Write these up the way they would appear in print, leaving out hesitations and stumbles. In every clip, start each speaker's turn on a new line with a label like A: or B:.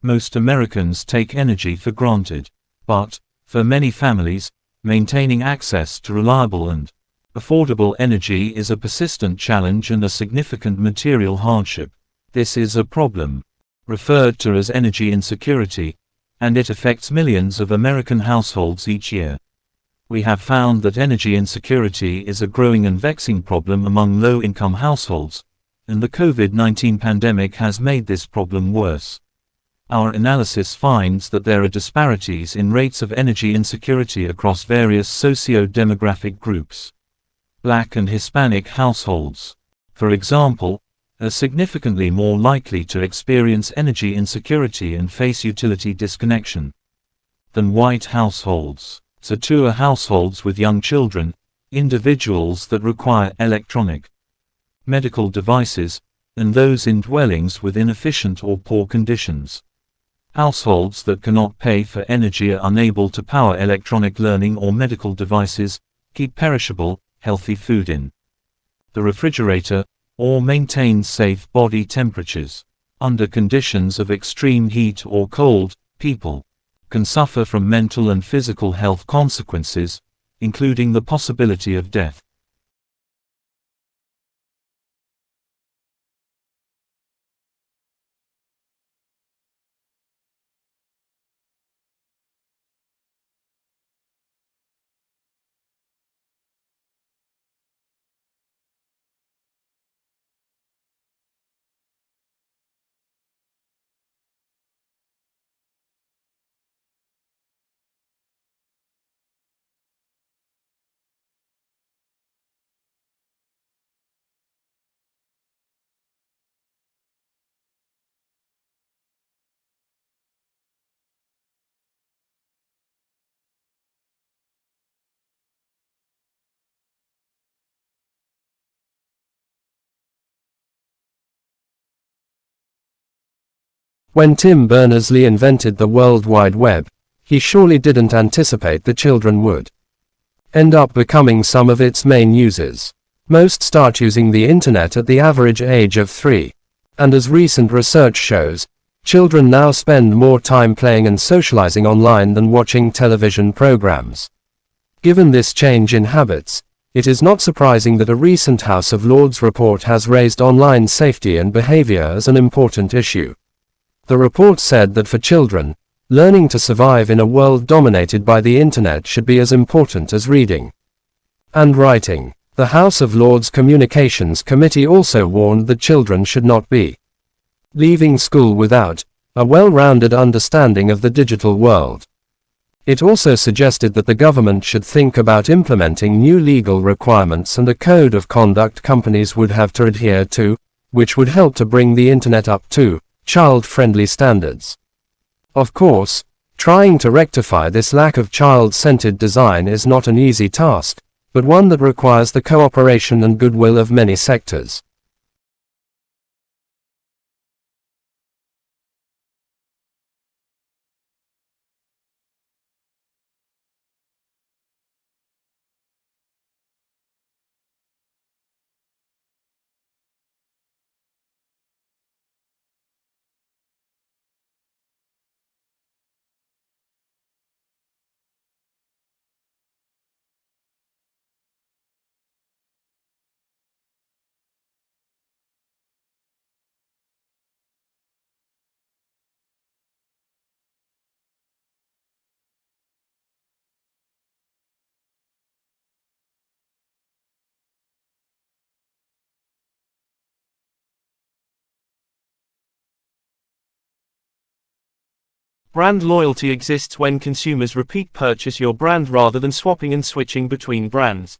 A: Most Americans take energy for granted. But, for many families, maintaining access to reliable and affordable energy is a persistent challenge and a significant material hardship. This is a problem, referred to as energy insecurity, and it affects millions of American households each year. We have found that energy insecurity is a growing and vexing problem among low-income households, and the COVID-19 pandemic has made this problem worse. Our analysis finds that there are disparities in rates of energy insecurity across various socio-demographic groups. Black and Hispanic households, for example, are significantly more likely to experience energy insecurity and face utility disconnection than white households. So too are households with young children, individuals that require electronic, medical devices, and those in dwellings with inefficient or poor conditions. Households that cannot pay for energy are unable to power electronic learning or medical devices, keep perishable, healthy food in the refrigerator, or maintain safe body temperatures. Under conditions of extreme heat or cold, people can suffer from mental and physical health consequences, including the possibility of death.
B: When Tim Berners-Lee invented the World Wide Web, he surely didn't anticipate the children would end up becoming some of its main users. Most start using the internet at the average age of 3. And as recent research shows, children now spend more time playing and socializing online than watching television programs. Given this change in habits, it is not surprising that a recent House of Lords report has raised online safety and behavior as an important issue. The report said that for children, learning to survive in a world dominated by the internet should be as important as reading and writing. The House of Lords Communications Committee also warned that children should not be leaving school without a well-rounded understanding of the digital world. It also suggested that the government should think about implementing new legal requirements and a code of conduct companies would have to adhere to, which would help to bring the internet up to child-friendly standards. Of course, trying to rectify this lack of child-centered design is not an easy task, but one that requires the cooperation and goodwill of many sectors.
C: Brand loyalty exists when consumers repeat purchase your brand rather than swapping and switching between brands.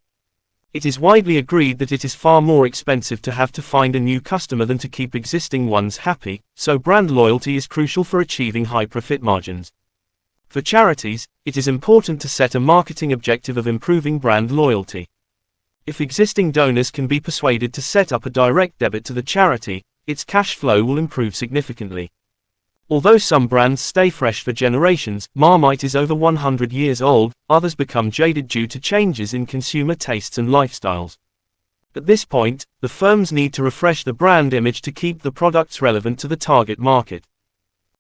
C: It is widely agreed that it is far more expensive to have to find a new customer than to keep existing ones happy, so brand loyalty is crucial for achieving high profit margins. For charities, it is important to set a marketing objective of improving brand loyalty. If existing donors can be persuaded to set up a direct debit to the charity, its cash flow will improve significantly. Although some brands stay fresh for generations, Marmite is over 100 years old, others become jaded due to changes in consumer tastes and lifestyles. At this point, the firms need to refresh the brand image to keep the products relevant to the target market.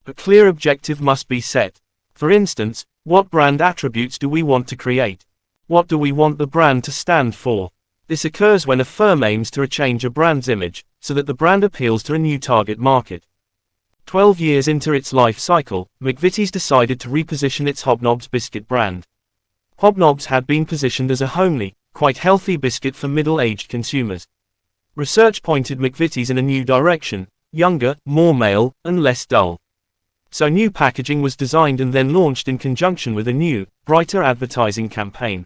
C: A clear objective must be set. For instance, what brand attributes do we want to create? What do we want the brand to stand for? This occurs when a firm aims to change a brand's image, so that the brand appeals to a new target market. 12 years into its life cycle, McVitie's decided to reposition its Hobnobs biscuit brand. Hobnobs had been positioned as a homely, quite healthy biscuit for middle-aged consumers. Research pointed McVitie's in a new direction, younger, more male, and less dull. So new packaging was designed and then launched in conjunction with a new, brighter advertising campaign.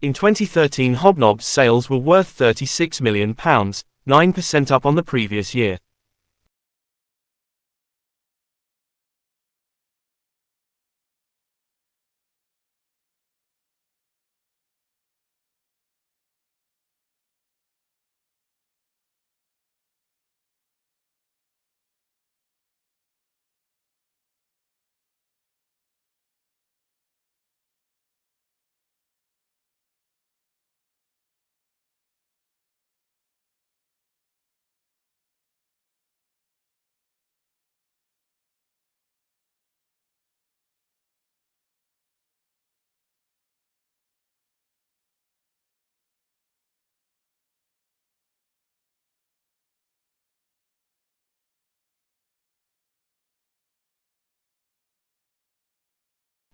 C: In 2013, Hobnobs sales were worth £36 million, 9% up on the previous year.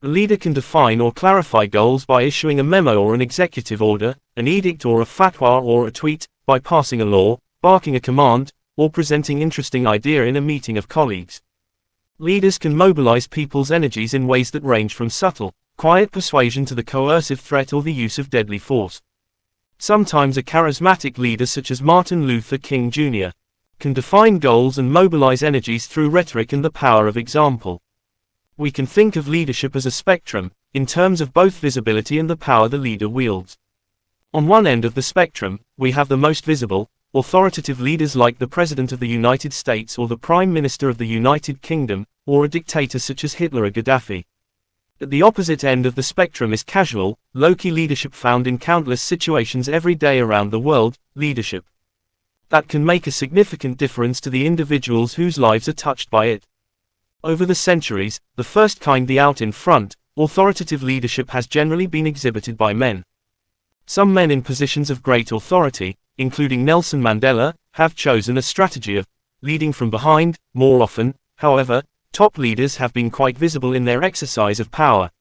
C: The leader can define or clarify goals by issuing a memo or an executive order, an edict or a fatwa or a tweet, by passing a law, barking a command, or presenting an interesting idea in a meeting of colleagues. Leaders can mobilize people's energies in ways that range from subtle, quiet persuasion to the coercive threat or the use of deadly force. Sometimes a charismatic leader such as Martin Luther King Jr. can define goals and mobilize energies through rhetoric and the power of example. We can think of leadership as a spectrum, in terms of both visibility and the power the leader wields. On one end of the spectrum, we have the most visible, authoritative leaders like the President of the United States or the Prime Minister of the United Kingdom, or a dictator such as Hitler or Gaddafi. At the opposite end of the spectrum is casual, low-key leadership found in countless situations every day around the world, leadership that can make a significant difference to the individuals whose lives are touched by it. Over the centuries, the first kind, the out in front, authoritative leadership has generally been exhibited by men. Some men in positions of great authority, including Nelson Mandela, have chosen a strategy of leading from behind. More often, however, top leaders have been quite visible in their exercise of power.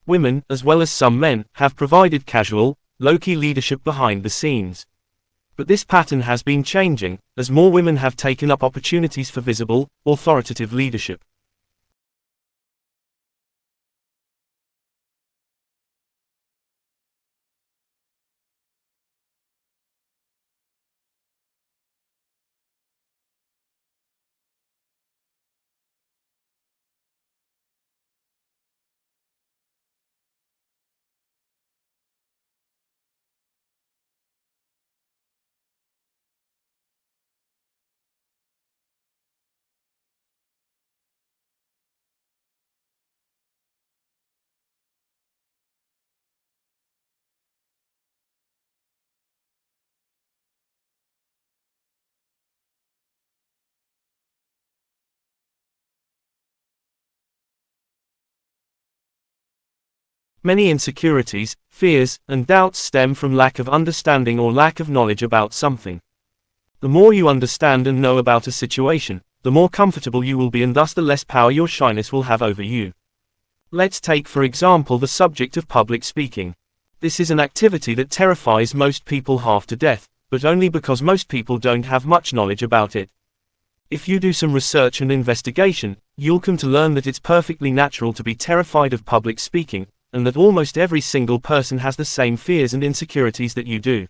C: Women, as well as some men, have provided casual, low-key leadership behind the scenes. But this pattern has been changing, as more women have taken up opportunities for visible, authoritative leadership. Many insecurities, fears, and doubts stem from lack of understanding or lack of knowledge about something. The more you understand and know about a situation, the more comfortable you will be, and thus the less power your shyness will have over you. Let's take for example the subject of public speaking. This is an activity that terrifies most people half to death, but only because most people don't have much knowledge about it. If you do some research and investigation, you'll come to learn that it's perfectly natural to be terrified of public speaking, and that almost every single person has the same fears and insecurities that you do.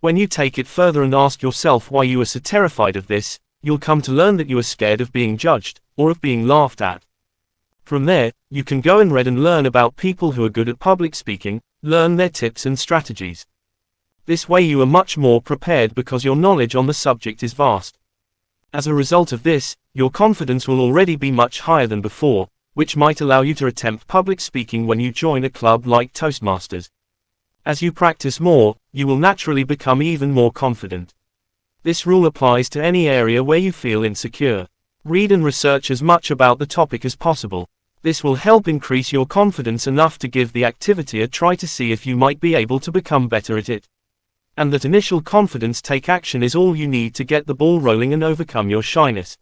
C: When you take it further and ask yourself why you are so terrified of this, you'll come to learn that you are scared of being judged, or of being laughed at. From there, you can go and read and learn about people who are good at public speaking, learn their tips and strategies. This way you are much more prepared because your knowledge on the subject is vast. As a result of this, your confidence will already be much higher than before, which might allow you to attempt public speaking when you join a club like Toastmasters. As you practice more, you will naturally become even more confident. This rule applies to any area where you feel insecure. Read and research as much about the topic as possible. This will help increase your confidence enough to give the activity a try to see if you might be able to become better at it. And that initial confidence, take action, is all you need to get the ball rolling and overcome your shyness.